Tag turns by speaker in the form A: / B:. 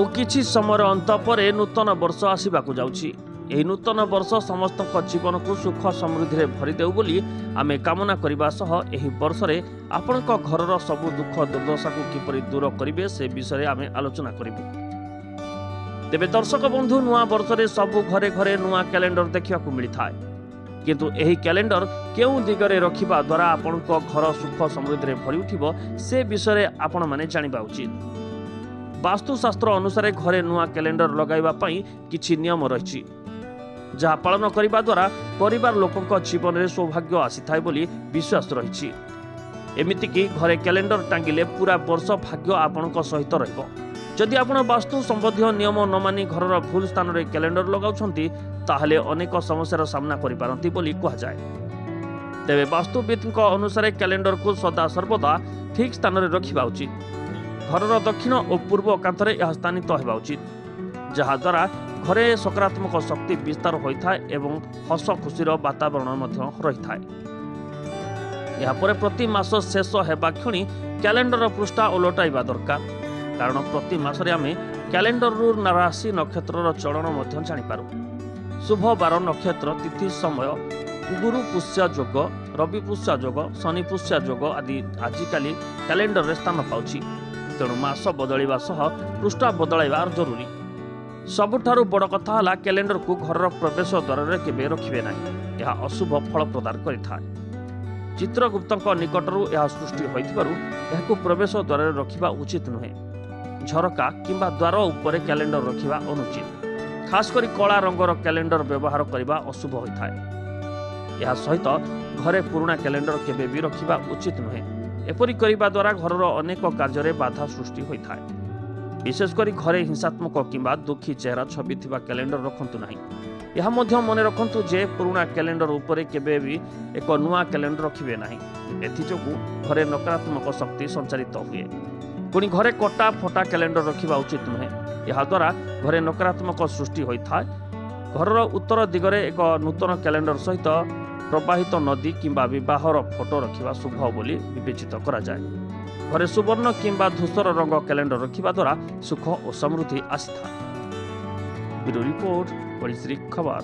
A: आउ किछि समय अंत पर नूतन वर्ष आसवाक जाउछि। एही नूतन वर्ष समस्त जीवन को सुख समृद्धि रे भरी देउ बोली आमे कामना करबा सह एही वर्ष रे आपनक घरर सबु दुख दुर्दशा को किपरि दूर करिवे से विषय आमे आलोचना करिबु। तेबे दर्शक बंधु, नुआ वर्ष रे सबु घरे घरे नुआ कैलेंडर देखिबा को मिलिथाय, किंतु एही कैलेंडर केउ दिगरे रखिबा द्वारा आपनक घर सुख समृद्धि रे भरी उठिबो से विषय आपण माने जानिबा उचित। वास्तुशास्त्र अनुसार घरे नुआ कैलेंडर लगाइबा पई किछि नियम रहिछि, जहा पालन करिबा द्वारा परिवार लोकक जीवन में सौभाग्य आसीथाय बोली विश्वास रहिछि। एमिति कि घरे कैलेंडर टांगिले पूरा वर्ष भाग्य आपनक सहित रहइबो। जदि आपण वास्तु संबंधी नियम न मानि घरर भूल स्थान रे कैलेंडर लगाउछंती ताहले अनेक समस्यार सामना करि पारंती बोली कहा जाय। तेबे वास्तुविदक अनुसार कैलेंडर को सदा सर्वदा ठीक स्थान रे रखिबा उचित। घरर दक्षिण और पूर्व कांथरे यह स्थानित होगा उचित, जहा द्वारा घरे सकारात्मक शक्ति विस्तार होता है एवं हस खुशीर वातावरण रही है। यह प्रति मास शेष होगा क्षणी कैलेंडर पृष्ठा ओलटाइबा दरकार, कारण प्रति मासरे आमे कैलेंडर राशि नक्षत्र चलन जानिपारू। शुभ बार नक्षत्र तिथि समय गुरु पुष्य जोग, रवि पुष्य जोग, शनि पुष्य जोग आदि आजिकाली कैलेंडर रे स्थान पाउछि। तेणु मास बदलवा सह पृष्ठा बदलवा जरूरी। सबुठारु बड़ कथा है कैलेंडर को घर प्रवेश द्वार केबे रखिबे नाही, यह अशुभ फल प्रदान करिथाय। चित्रगुप्तक निकटरू यह सृष्टि होइथिबारु यहकु प्रवेश द्वार रखिबा उचित नुहे। झरका किंबा द्वार उपरे कैलेंडर रखिबा अनुचित। खास करी कला रंगर कैलेंडर व्यवहार करिबा अशुभ होइथाय। यह सहित घरे पुराना कैलेंडर केबे भी रखिबा उचित नुहे। एपरि करिबा द्वारा घरर अनेक कार्य बाधा सृष्टि होता है। विशेषकर घरे हिंसात्मक किंबा दुखी चेहरा छवि थिबा कैलेंडर रखंतु नाही। यह मध्य मन रखंतु जे पुराना कैलेंडर उपरे केबे भी एक नुआ कैलेंडर रखिबे नाही। एथि जोगु घरे नकारात्मक शक्ति संचारित हुए। पुणी घरे कटा फटा कैलेंडर रखिबा उचित नुहे। यह द्वारा घरे नकारात्मक सृष्टि होता है। घरर उत्तर दिगरे एक नूतन कैलेंडर सहित प्रवाहित नदी किंबा विवाहर फोटो रखिबा शुभ बोली विवेचित करा जाए। घरे सुवर्ण किंबा धूसर रंग कैलेंडर रखिबा द्वारा सुख और समृद्धि आसीथा। ब्यूरो रिपोर्ट, बड़ी खबर।